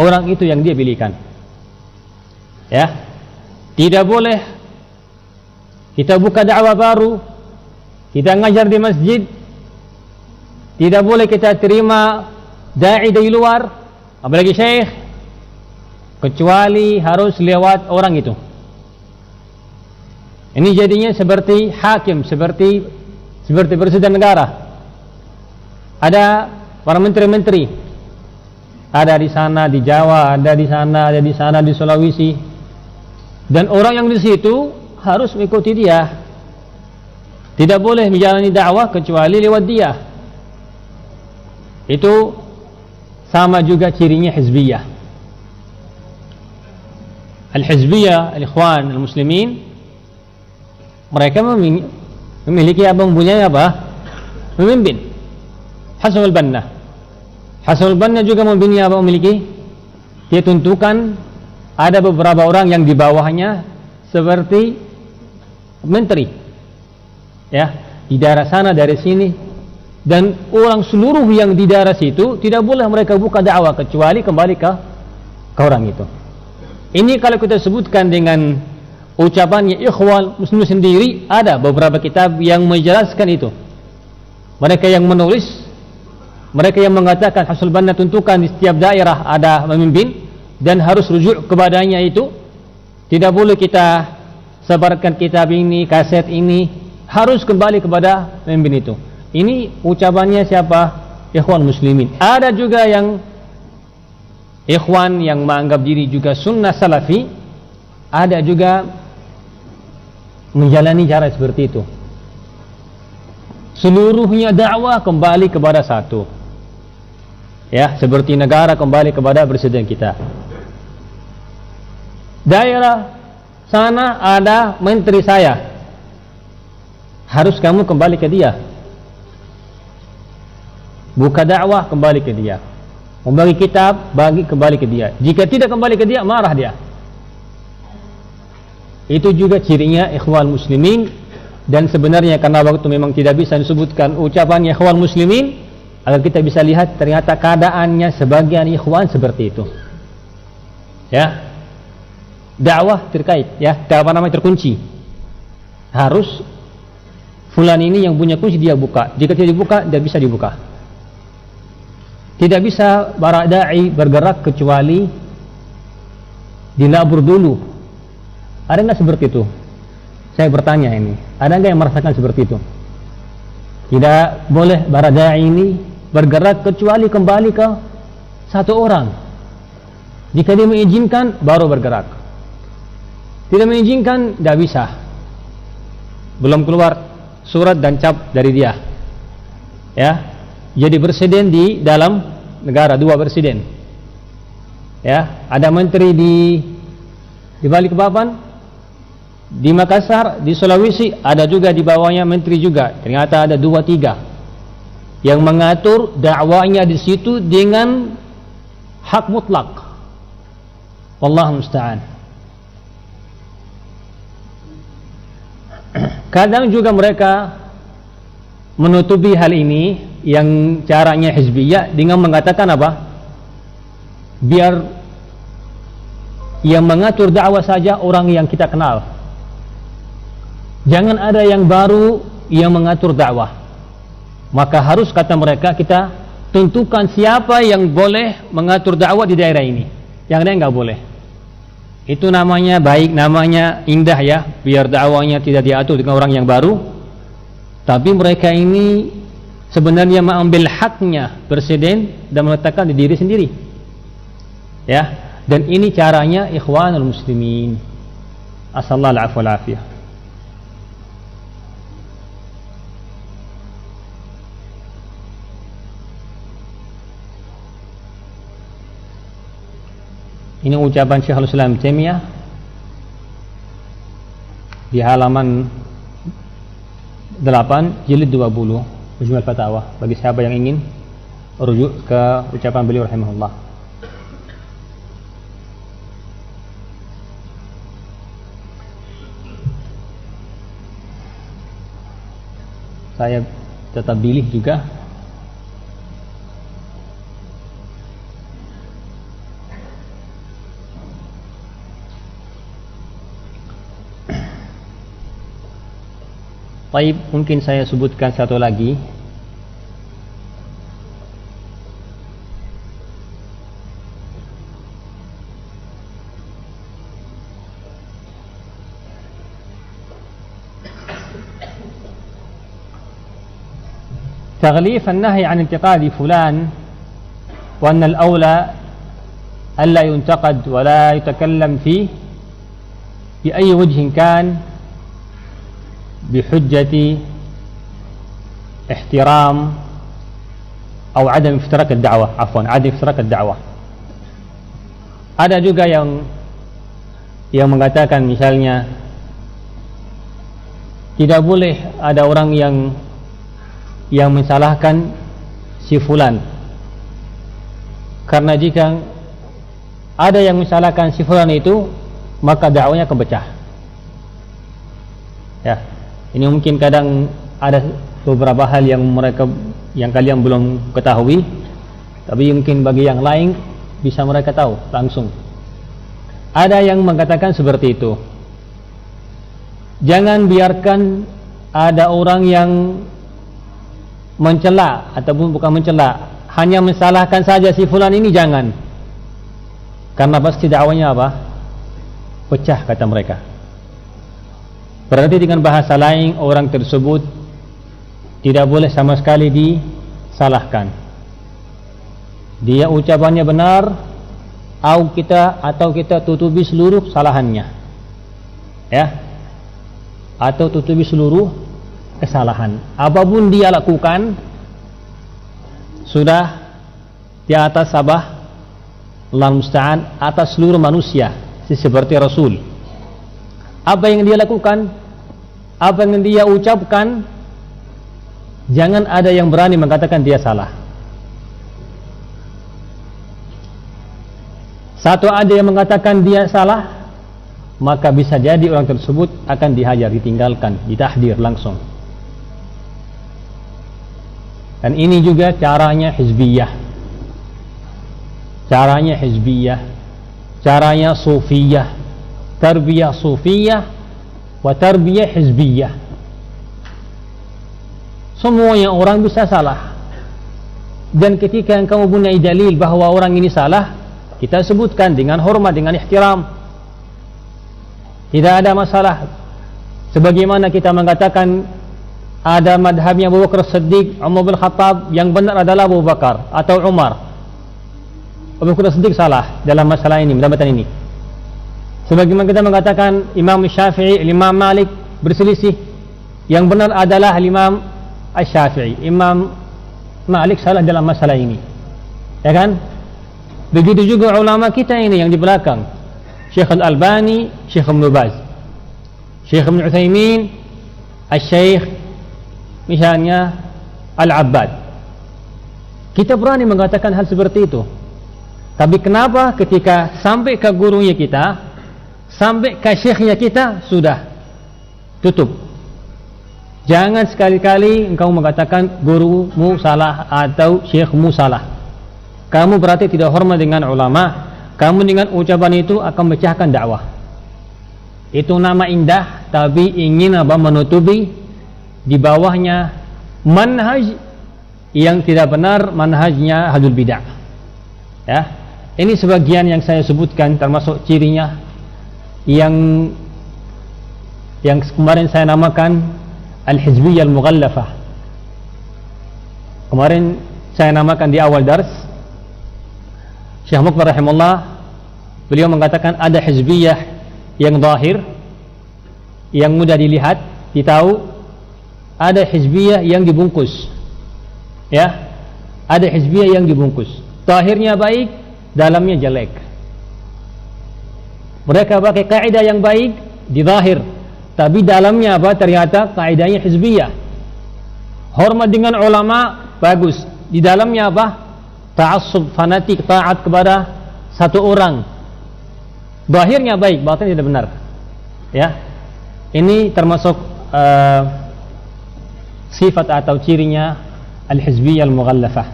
orang itu yang dia pilihkan. Ya. Tidak boleh kita buka dakwah baru, kita ngajar di masjid, tidak boleh kita terima da'i dari luar, apalagi syekh, kecuali harus lewat orang itu. Ini jadinya seperti hakim, seperti presiden negara. Ada para menteri-menteri, ada di sana di Jawa, ada di sana, ada di sana di Sulawesi, dan orang yang di situ harus mengikuti dia. Tidak boleh menjalani dakwah kecuali lewat dia. Itu sama juga cirinya hizbiyah. Al-hizbiyah, al-ikhwan, al-muslimin, mereka memiliki apa? Mempunyai apa? Memimpin. Hasan al-Banna. Hasan al-Banna juga memiliki, dia tentukan ada beberapa orang yang di bawahnya seperti menteri. Ya, di daerah sana, dari sini, dan orang seluruh yang di daerah situ tidak boleh mereka buka dakwah kecuali kembali ke orang itu. Ini kalau kita sebutkan dengan ucapannya Ikhwan Muslim sendiri, ada beberapa kitab yang menjelaskan itu. Mereka yang menulis, mereka yang mengatakan Hasan al-Banna tentukan di setiap daerah ada pemimpin dan harus rujuk kepadanya itu. Tidak boleh kita sebarkan kitab ini, kaset ini, harus kembali kepada pemimpin itu. Ini ucapannya siapa? Ikhwan Muslimin. Ada juga yang ikhwan yang menganggap diri juga sunnah salafi, ada juga menjalani cara seperti itu. Seluruhnya dakwah kembali kepada satu. Ya, seperti negara kembali kepada presiden kita. Daerah sana ada menteri saya, harus kamu kembali ke dia. Buka dakwah, kembali ke dia. Membagi kitab, bagi kembali ke dia. Jika tidak kembali ke dia, marah dia. Itu juga cirinya ikhwan muslimin. Dan sebenarnya karena waktu memang tidak bisa disebutkan ucapan ikhwan muslimin, agar kita bisa lihat ternyata keadaannya sebagian ikhwan seperti itu. Ya, dakwah terkait, ya, terkunci. Harus fulan ini yang punya kunci dia buka. Jika tidak dibuka, tidak bisa dibuka. Tidak bisa para da'i bergerak kecuali dilabur dulu. Ada nggak seperti itu? Saya bertanya ini, ada nggak yang merasakan seperti itu? Tidak boleh para da'i ini bergerak kecuali kembali ke satu orang. Jika dia mengizinkan, baru bergerak. Tidak mengizinkan, tidak bisa. Belum keluar surat dan cap dari dia, ya. Jadi presiden di dalam negara, 2 presiden, ya. Ada menteri di Balikpapan, Di Makassar, di Sulawesi ada juga di bawahnya menteri juga. Ternyata ada 2-3 yang mengatur dakwanya di situ dengan hak mutlak. Wallahu musta'an. Kadang juga mereka menutupi hal ini yang caranya hizbiyah dengan mengatakan apa? Biar yang mengatur dakwah saja orang yang kita kenal. Jangan ada yang baru yang mengatur dakwah. Maka harus, kata mereka, kita tentukan siapa yang boleh mengatur dakwah di daerah ini. Yang lain nggak boleh. Itu namanya baik, namanya indah ya, biar dakwahnya tidak diatur dengan orang yang baru. Tapi mereka ini sebenarnya mengambil haknya presiden dan meletakkan di diri sendiri. Ya, dan ini caranya ikhwanul muslimin. Asallallahu alaihi wasallam. Ini ucapan Syekhul Islam Taimiyah di halaman 8 jilid 20 Majmu' al-Fatawa, bagi siapa yang ingin rujuk ke ucapan beliau rahimahullah. Saya tetap pilih juga. Baik, mungkin saya sebutkan satu lagi. تغليف النهي عن انتقاد فلان وأن الأولى ألا ينتقد ولا يتكلم فيه بأي وجه كان بحجة احترام أو عدم افتراق الدعوة، عدم افتراق الدعوة. Ada juga yang mengatakan misalnya tidak boleh ada orang yang mensalahkan si fulan, karena jika ada yang mensalahkan si fulan itu maka dakwanya akan pecah. Ya, ini mungkin kadang ada beberapa hal yang kalian belum ketahui, tapi mungkin bagi yang lain bisa mereka tahu langsung. Ada yang mengatakan seperti itu. Jangan biarkan ada orang yang mencela, ataupun bukan mencela, hanya mensalahkan saja si fulan ini, jangan. Karena pasti dakwanya apa? Pecah, kata mereka. Berarti dengan bahasa lain, orang tersebut tidak boleh sama sekali disalahkan. Dia ucapannya benar, atau kita tutupi seluruh kesalahannya, ya, atau tutupi seluruh kesalahan. Apapun dia lakukan sudah di atas sabah Allah musta'an, atas seluruh manusia, seperti Rasul. Apa yang dia lakukan, apa yang dia ucapkan, jangan ada yang berani mengatakan dia salah. Satu ada yang mengatakan dia salah, maka bisa jadi orang tersebut akan dihajar, ditinggalkan, ditahdir langsung. Dan ini juga caranya hizbiyah, caranya sufiyah, tarbiyah sufiyah wa tarbiyah hizbiyah. Semuanya orang bisa salah, dan ketika kamu punya dalil bahwa orang ini salah, kita sebutkan dengan hormat, dengan ihtiram, tidak ada masalah. Sebagaimana kita mengatakan ada madhabnya Abu Bakar Siddiq, Umar bin Khattab, yang benar adalah Abu Bakar atau Umar. Abu Bakar Siddiq salah dalam masalah ini, mendapatkan ini. Sebagaimana kita mengatakan Imam Syafi'i, Imam Malik berselisih, yang benar adalah Imam Asy-Syafi'i, Imam Malik salah dalam masalah ini, ya kan? Begitu juga ulama kita ini yang di belakang, Syekh Al-Albani, Syekh Ibnu Baz. Syekh Ibn Utsaimin, Al-Syekh misalnya Al-Abbad. Kita berani mengatakan hal seperti itu. Tapi kenapa ketika sampai ke gurunya kita, sampai ke syekhnya kita, sudah tutup. Jangan sekali-kali engkau mengatakan gurumu salah atau syekhmu salah. Kamu berarti tidak hormat dengan ulama. Kamu dengan ucapan itu akan memecahkan dakwah. Itu nama indah, tapi ingin menutupi di bawahnya manhaj yang tidak benar, manhajnya ahlul bidah. Ya, ini sebagian yang saya sebutkan, termasuk cirinya yang kemarin saya namakan al-hizbiyyah al-mughallafah. Kemarin saya namakan di awal dars, Syekh Muqbil rahimahullah, beliau mengatakan ada hizbiyah yang zahir, yang mudah dilihat, ditahu. Ada hizbiyah yang dibungkus. Ya, ada hizbiyah yang dibungkus. Zahirnya baik, dalamnya jelek. Mereka pakai kaidah yang baik di zahir, tapi dalamnya apa? Ternyata kaidahnya hizbiyah. Hormat dengan ulama bagus, di dalamnya apa? Ta'assub, fanatik, taat kepada satu orang. Zahirnya baik, batinnya tidak benar. Ya, ini termasuk sifat atau cirinya al-hizbiyyah al-mughallafah.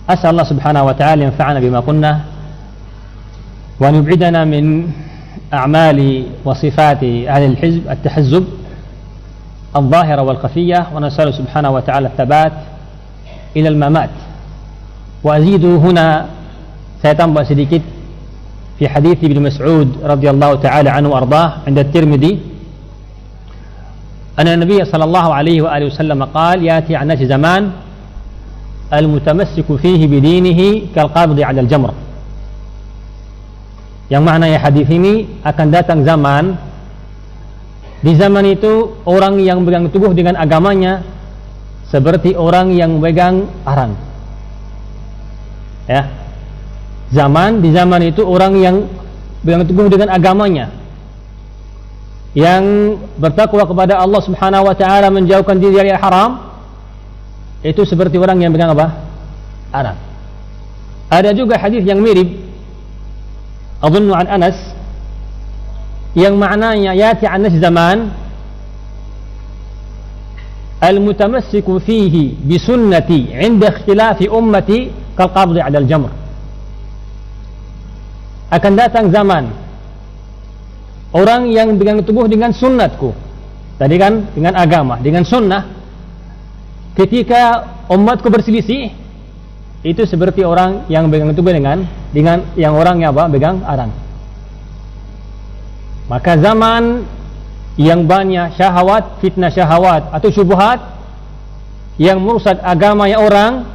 Asal Allah subhanahu wa ta'ala yanfa'ana bima qulna wa nub'idana min a'mali wa sifati ahli al-hizb at-tahazzub al-zahira wal-khafiyah, wa nas'alu subhanahu wa ta'ala at-thabat ila al-mamat. Wa azidu huna, saya tambah sedikit, fi hadits Ibnu Mas'ud radhiyallahu ta'ala anhu ardah 'inda at-Tirmidzi, أن النبي صلى الله عليه وآله وسلم قال يأتي على الناس زمان المتمسك فيه بدينه كالقابض على الجمر. Yang maknanya hadis ini, akan datang zaman, di zaman itu orang yang pegang teguh dengan agamanya seperti orang yang pegang arang. Ya, di zaman itu orang yang pegang teguh dengan agamanya, yang bertakwa kepada Allah subhanahu wa ta'ala, menjauhkan diri dari haram, itu seperti orang yang pegang apa? Arang. Ada juga hadis yang mirip, adunnu an Anas, yang maknanya yati an nas zaman al-mutamassiku fihi bisunnati 'inda ikhtilafi ummati kal-qabdi 'ala al-jamr. Akan datang zaman orang yang pegang teguh dengan sunnatku, tadi kan dengan agama, dengan sunnah, ketika umatku berselisih, itu seperti orang yang pegang teguh dengan yang orang yang apa? Pegang arang. Maka zaman yang banyak syahwat, fitnah syahwat atau syubhat yang merusak agamanya orang,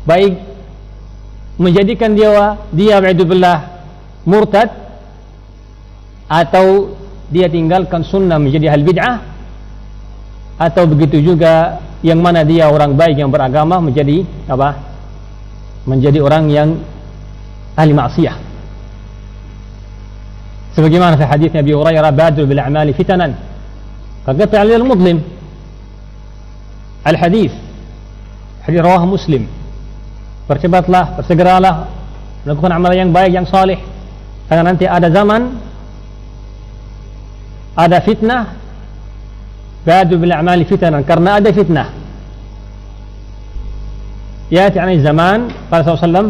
baik menjadikan dia ba'idzubillah murtad, atau dia tinggalkan sunnah menjadi hal bid'ah, atau begitu juga yang mana dia orang baik yang beragama menjadi apa? Menjadi orang yang ahli maksiyah. Sebagaimana fi hadis Abi Hurairah, badiru bil a'mali fitanan kaqat'i al-mudlim. Al-hadis rawah Muslim. Percepatlah, bersegeralah melakukan amalan yang baik, yang saleh, karena nanti ada zaman, ada fitnah. Badu bil a'mali fitanan, karena ada fitnah. Ya'ti 'ala zaman, qala sallallahu alaihi wasallam,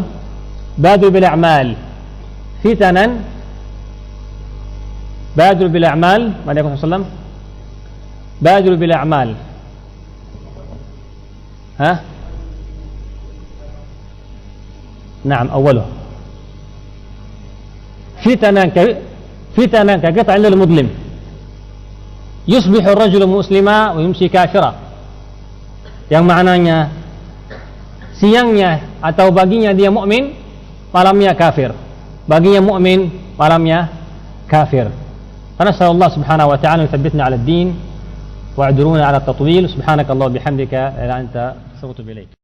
badu bil a'mal fitanan. Badu bil a'mal, mada sallallahu alaihi wasallam, badu bil a'mal. Ha? Naam, awwaluh fitanan kaqat'i al-mudlim. Yusbihu ar-rajulu muslima wa yumsi kafira, yang maknanya siangnya atau baginya dia mukmin, malamnya kafir. Baginya mukmin, malamnya kafir. Nasallallahu subhanahu wa ta'ala yuthabbitna 'ala ad-din wa 'aduruna 'ala at-tatwil. Subhanakallah bihamdika la anta astaghfiruka wa atubu ilaik.